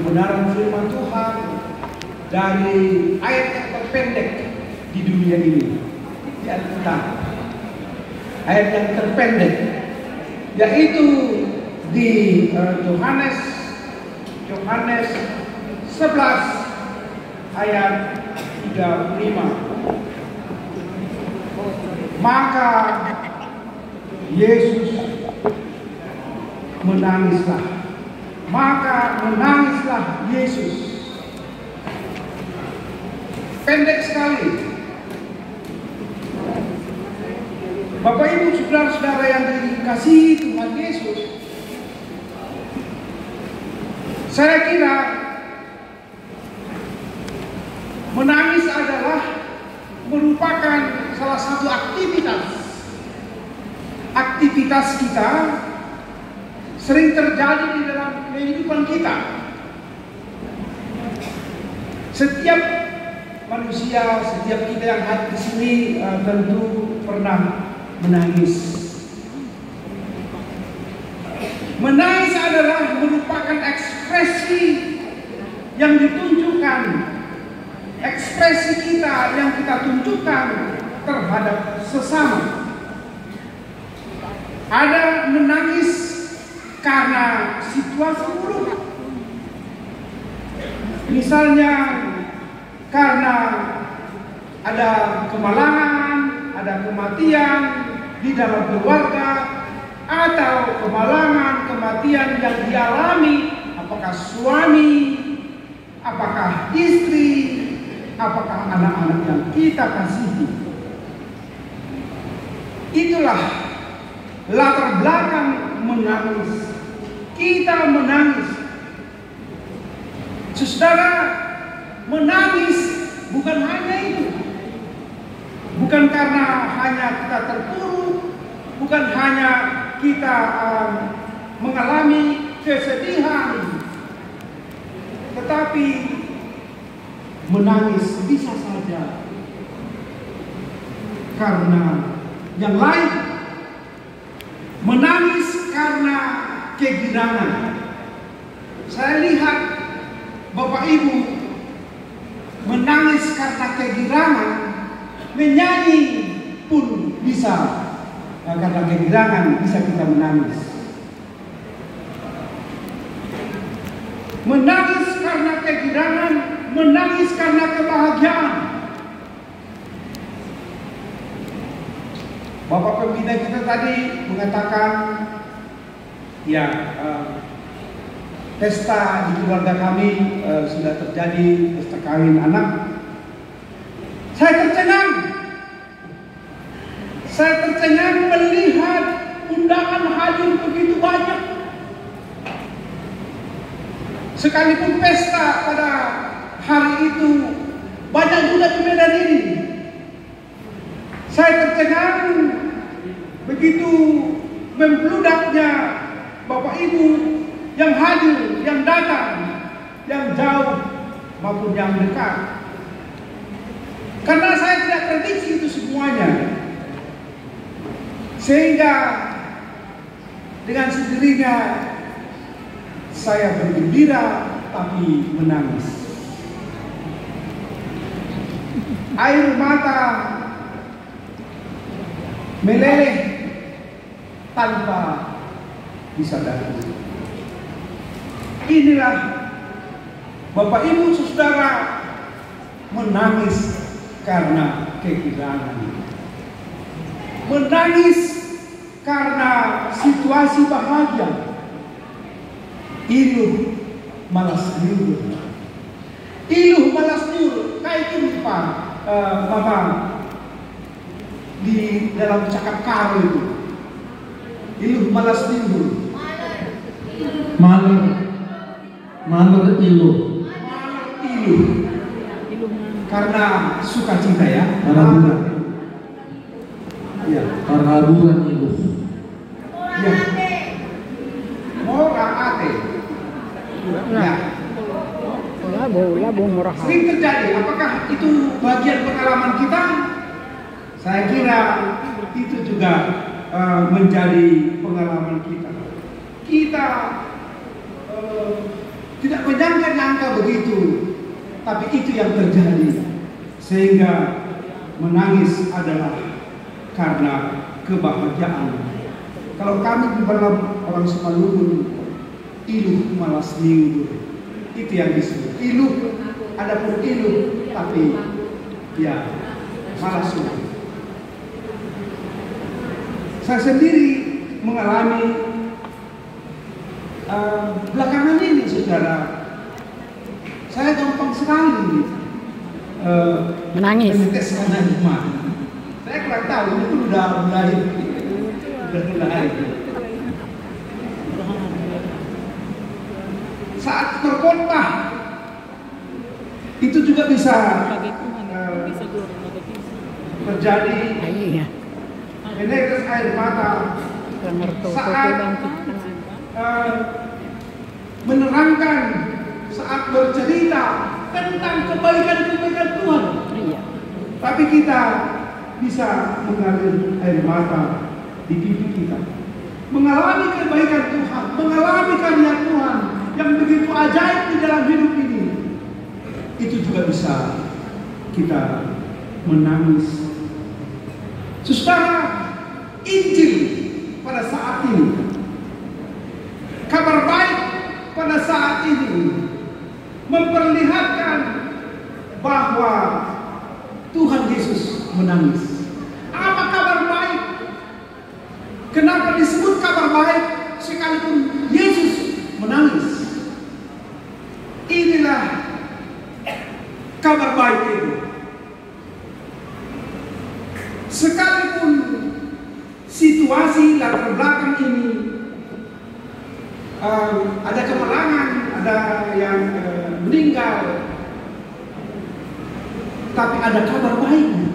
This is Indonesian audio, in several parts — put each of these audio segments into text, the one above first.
kebenaran firman Tuhan dari ayat yang terpendek di dunia ini, di Alkitab. Ayat yang terpendek, yaitu di Yohanes 11 ayat 35. Maka Yesus menangislah. Maka menangislah Yesus. Pendek sekali. Bapak Ibu saudara-saudara yang dikasihi Tuhan Yesus, saya kira menangis adalah merupakan salah satu aktivitas kita sering terjadi di dalam kehidupan kita. Setiap manusia, setiap kita yang hadir di sini tentu pernah menangis. Menangis adalah merupakan ekspresi yang ditunjukkan, ekspresi kita yang kita tunjukkan terhadap sesama. Ada menangis karena situasi buruk, misalnya karena ada kemalangan, ada kematian di dalam keluarga, atau kemalangan, kematian yang dialami apakah suami, apakah istri, apakah anak-anak yang kita kasihi. Itulah latar belakang menangis. Kita menangis. Saudara, menangis bukan hanya itu. Bukan karena hanya kita terpuruk, bukan hanya kita mengalami kesedihan, tetapi menangis bisa saja karena yang lain. Menangis karena kegirangan. Saya lihat Bapak Ibu menangis karena kegirangan, menyanyi pun bisa. Karena kegirangan bisa kita menangis. Menangis karena kegirangan, menangis karena kebahagiaan. Bapak pembina kita tadi mengatakan, ya, pesta di keluarga kami sudah terjadi, pesta kawin anak. Saya tercengang melihat undangan hadir begitu banyak. Sekalipun pesta pada hari itu banyak juga di Medan ini, saya tercengang begitu membludaknya Bapak Ibu yang hadir, yang datang, yang jauh maupun yang dekat. Karena saya tidak prediksi itu semuanya, sehingga dengan sendirinya saya bergembira tapi menangis. Air mata meleleh tanpa disadari. Inilah Bapak Ibu saudara menangis karena kehilangan. Menangis karena situasi bahagia. Iluh malas nyuruh. Iluh malas nyuruh. Kayak itu Pak Mama di dalam cakap karo itu. Iluh malas nyuruh. Malur iluh. Karena sukacita ya. Ya, Parhaburan iluh. Ya. Mora ate. Ya. Sering terjadi. Apakah itu bagian pengalaman kita? Saya kira itu juga menjadi pengalaman kita. Kita tidak menyangka menyangka begitu, tapi itu yang terjadi. Sehingga menangis adalah karena kebahagiaan. Kalau kami di dalam orang Simalungun, iluh malas minggu, itu yang disebut iluh. Adapun iluh, tapi ya malas minggu. Saya sendiri mengalami belakangan ini, saudara, saya gampang sekali menangis. meneteskan air mata. Saya kurang tahu itu udah mulai. Saat terkhotbah itu juga bisa terjadi menetes air mata saat menerangkan, saat bercerita tentang kebaikan-kebaikan Tuhan. Tapi kita bisa mengalir air mata di pipi kita, mengalami kebaikan Tuhan, mengalami karya Tuhan yang begitu ajaib di dalam hidup ini. Itu juga bisa kita menangis. Saudara, Injil pada saat ini, kabar baik pada saat ini memperlihatkan bahwa Tuhan Yesus menangis. Apa kabar baik? Kenapa disebut kabar baik sekalipun Yesus menangis? Inilah kabar baik itu. Sekalipun situasi latar belakang ini ada kemenangan, ada yang meninggal, tapi ada kabar baiknya.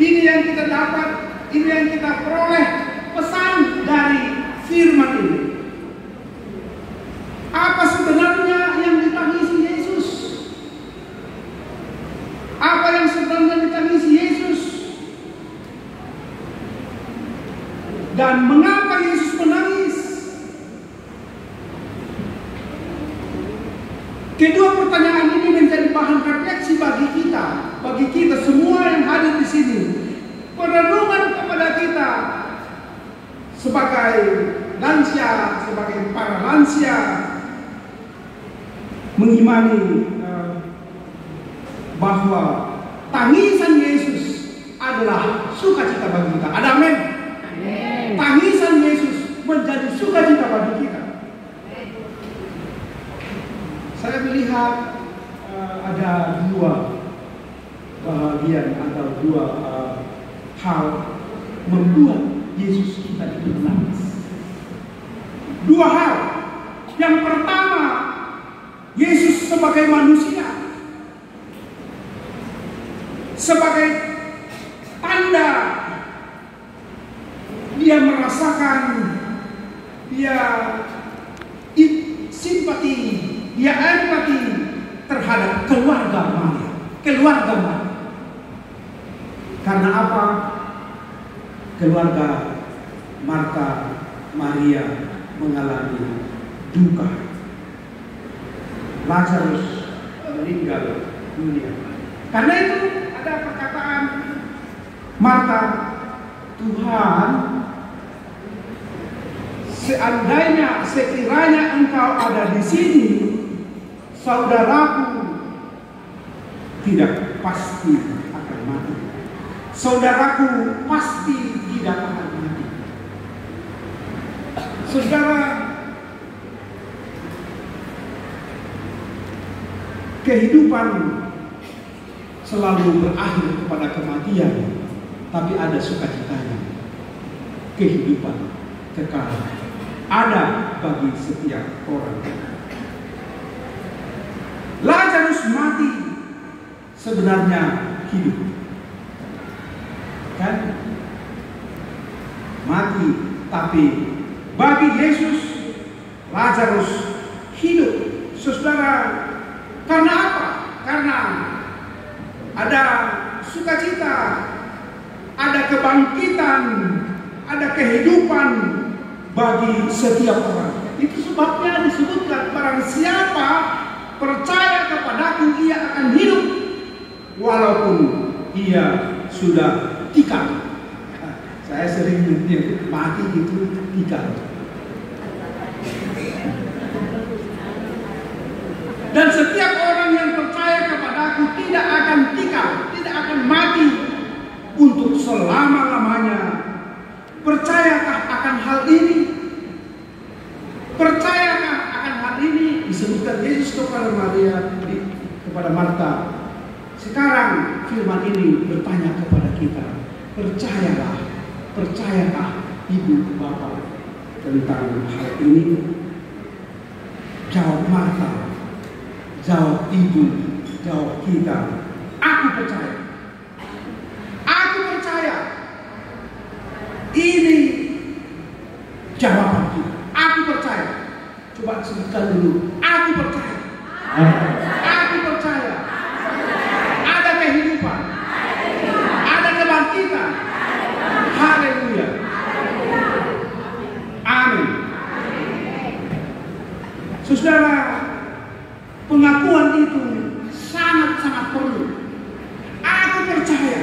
Ini yang kita dapat, ini yang kita peroleh, pesan dari firman ini. Apa sebenarnya yang ditangisi Yesus? Apa yang sebenarnya ditangisi Yesus? Dan mengapa Yesus menangis? Kedua pertanyaan ini menjadi bahan refleksi bagi kita semua yang hadir di sini. Perenungan kepada kita sebagai lansia, sebagai para lansia, mengimani bahwa tangisan Yesus adalah sukacita bagi kita. Ada amin? Tangisan Yesus menjadi sukacita bagi kita. Saya melihat ada dua bagian atau dua hal membuat Yesus kita itu menangis. Dua hal. Yang pertama, Yesus sebagai manusia, sebagai tanda dia merasakan, dia simpati, dia empati terhadap keluarga Maria. Karena apa? Keluarga Marta, Maria mengalami duka. Lazarus meninggal dunia. Karena itu ada perkataan Marta, Tuhan, sekiranya engkau ada di sini, saudaraku tidak pasti akan mati. Saudaraku pasti tidak akan mati. Saudara, kehidupan selalu berakhir kepada kematian, tapi ada sukacitanya. Kehidupan kekal ada bagi setiap orang. Lazarus mati, sebenarnya hidup, kan? Mati, tapi bagi Yesus Lazarus hidup. Saudara, karena apa? Karena ada sukacita, ada kebangkitan, ada kehidupan bagi setiap orang. Itu sebabnya disebutkan barang siapa percaya kepadaku, ia akan hidup walaupun ia sudah tikar. Saya sering menyebut mati itu tikar. Dan setiap orang yang percaya kepadaku tidak akan tikar, tidak akan mati untuk selama-lamanya. Percayakah akan hal ini? Percayakah akan hal ini? Disebutkan Yesus kepada Maria, kepada Marta. Sekarang firman ini bertanya kepada kita, percayakah ibu bapak tentang hal ini? Jawab Marta, jawab ibu, jawab kita. Aku percaya. Aku percaya. Ini jawaban kita. Aku percaya. Coba sebutkan dulu. Aku percaya. Aku percaya. Ada kehidupan. Ada kebangkitan. Haleluya. Amin. Saudara, pengakuan itu sangat-sangat perlu. Aku percaya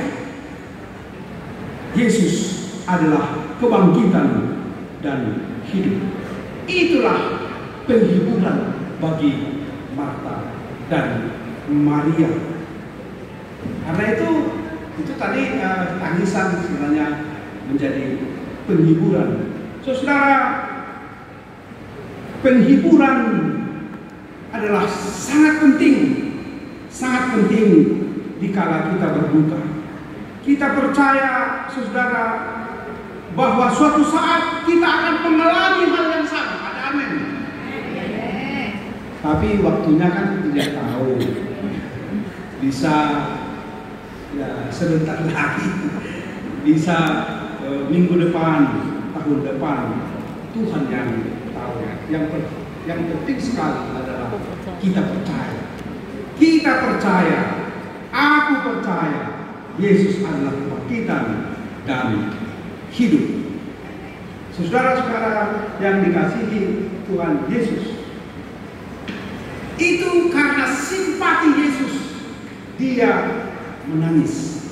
Yesus adalah kebangkitan dan hidup. Itulah penghiburan bagi Marta dan Maria. Karena itu tadi tangisan sebenarnya menjadi penghiburan. Saudara, penghiburan adalah sangat penting dikala kita berduka. Kita percaya, saudara, bahwa suatu saat kita akan mengalami hal yang sama. Ada amin. Tapi waktunya kan tidak tahu. Bisa ya sebentar lagi, bisa minggu depan, tahun depan. Tuhan yang tahu. Yang penting sekali adalah kita percaya. Kita percaya. Aku percaya Yesus adalah kebangkitan dan hidup. Saudara-saudara yang dikasihi Tuhan Yesus, itu karena simpati Yesus dia menangis.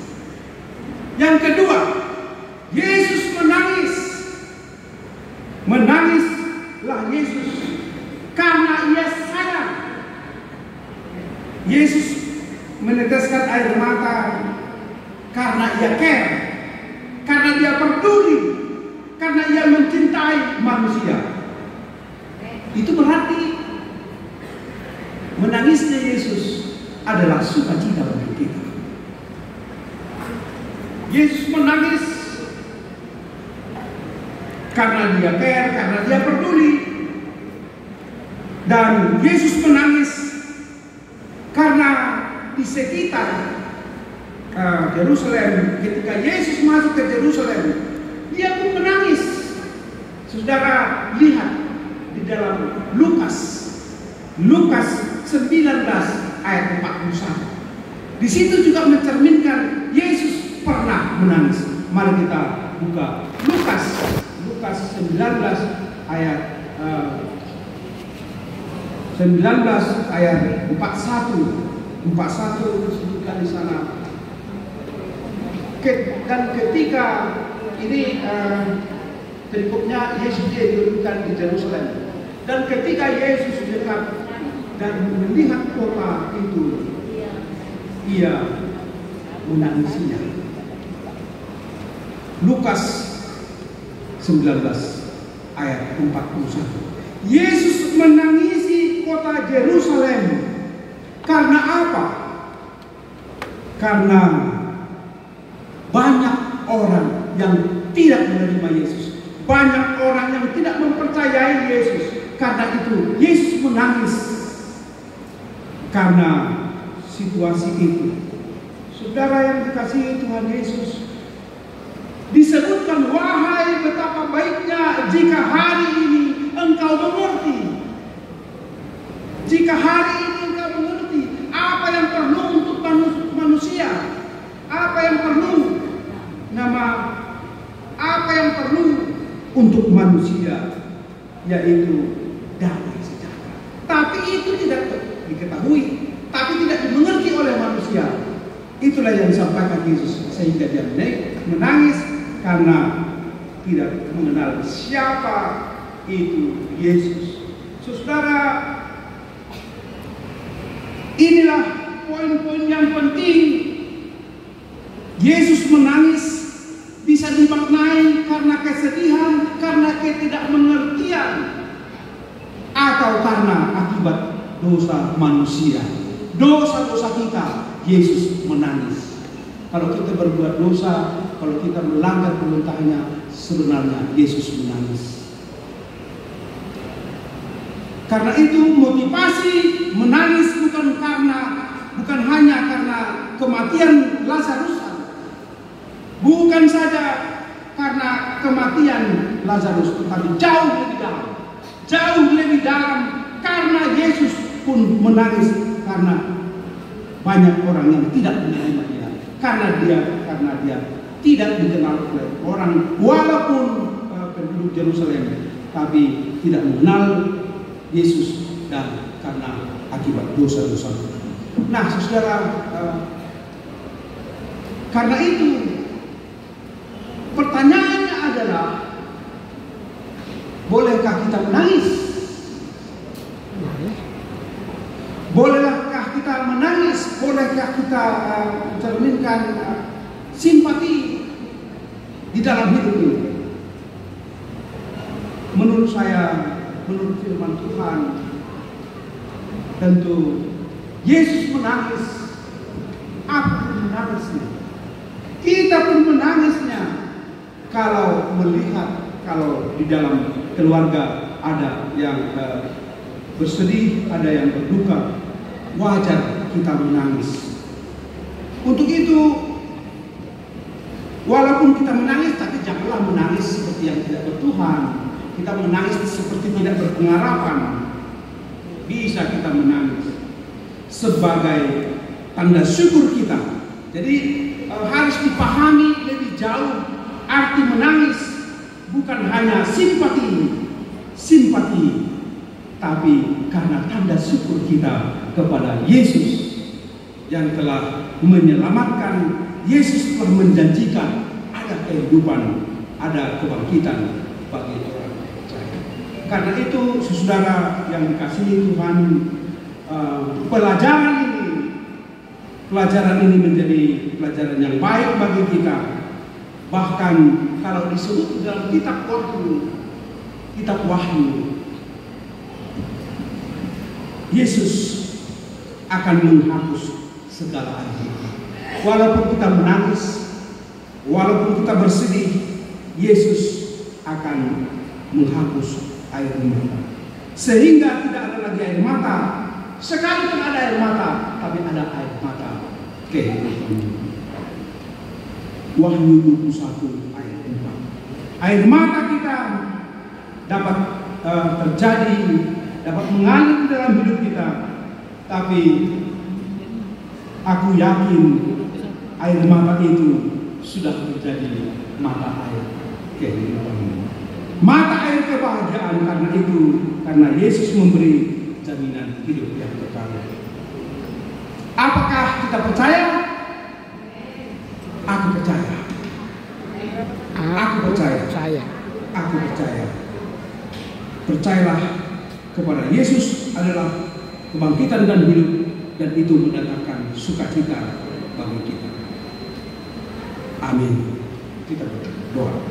Yang kedua, Yesus menangis. Menangislah Yesus karena ia sayang. Yesus meneteskan air mata karena ia care, karena dia peduli, karena ia mencintai manusia. Itu berarti menangisnya Yesus adalah sukacita bagi kita. Yesus menangis karena dia care, karena dia peduli. Dan Yesus menangis karena di sekitar Yerusalem, ketika Yesus masuk ke Yerusalem, dia pun menangis. Saudara lihat di dalam Lukas 19 ayat 41. Di situ juga mencerminkan Yesus pernah menangis. Mari kita buka Lukas 19 ayat 41 disebutkan di sana. Dan ketika ini perikopnya Yesus dia diturunkan di Yerusalem. Dan ketika Yesus dekat dan melihat kota itu, ia menangisinya. Lukas 19 ayat 41. Yesus menangisi kota Yerusalem. Karena apa? Karena banyak orang yang tidak menerima Yesus. Banyak orang yang tidak mempercayai Yesus. Karena itu Yesus menangis karena situasi itu. Saudara yang dikasihi Tuhan Yesus, disebutkan, wahai betapa baiknya jika hari ini engkau mengerti. Jika hari ini engkau mengerti apa yang perlu untuk manusia, apa yang perlu untuk manusia, yaitu damai sejahtera. Tapi itu tidak diketahui yang disampaikan Yesus, sehingga dia menangis karena tidak mengenal siapa itu Yesus. Saudara, inilah poin-poin yang penting. Yesus menangis bisa dimaknai karena kesedihan, karena ketidakmengertian, atau karena akibat dosa manusia, dosa-dosa kita. Yesus menangis. Kalau kita berbuat dosa, kalau kita melanggar perintahnya, sebenarnya Yesus menangis. Karena itu motivasi menangis bukan hanya karena kematian Lazarus, bukan saja karena kematian Lazarus, tetapi jauh lebih dalam, karena Yesus pun menangis karena banyak orang yang tidak menerima dia, karena dia tidak dikenal oleh orang, walaupun penduduk Yerusalem, tapi tidak mengenal Yesus, dan karena akibat dosa-dosa. Nah, saudara, karena itu pertanyaannya adalah, bolehkah kita menangis? Bolehkah kita menangis? Bolehkah kita mencerminkan simpati di dalam hidup ini? Menurut saya, menurut firman Tuhan, tentu Yesus menangis. Aku pun menangisnya. Kita pun menangisnya. Kalau melihat, kalau di dalam keluarga ada yang bersedih, ada yang berduka, wajar kita menangis. Untuk itu, walaupun kita menangis, tapi janganlah menangis seperti yang tidak bertuhan. Kita menangis seperti tidak berpengharapan. Bisa kita menangis sebagai tanda syukur kita. Jadi harus dipahami lebih jauh. Arti menangis bukan hanya simpati, tapi karena tanda syukur kita kepada Yesus yang telah menyelamatkan. Yesus telah menjanjikan ada kehidupan, ada kebangkitan bagi orang percaya. Karena itu, saudara yang dikasihi Tuhan, pelajaran ini menjadi pelajaran yang baik bagi kita. Bahkan kalau disebut dalam kitab Wahyu, Yesus akan menghapus segala aib. Walaupun kita menangis, walaupun kita bersedih, Yesus akan menghapus air mata. Sehingga tidak ada lagi air mata. Sekalipun ada air mata, tapi ada air mata kehidupan. Wahyu 21 ayat 4. Air mata kita dapat terjadi, dapat mengalir dalam hidup kita. Tapi aku yakin air mata itu sudah menjadi mata air kehidupan, mata air kebahagiaan. Karena Yesus memberi jaminan hidup yang kekal. Apakah kita percaya? Aku percaya. Aku percaya. Percayalah kepada Yesus adalah kebangkitan dan hidup, dan itu mendatangkan sukacita bagi kita. Amin. Kita berdoa.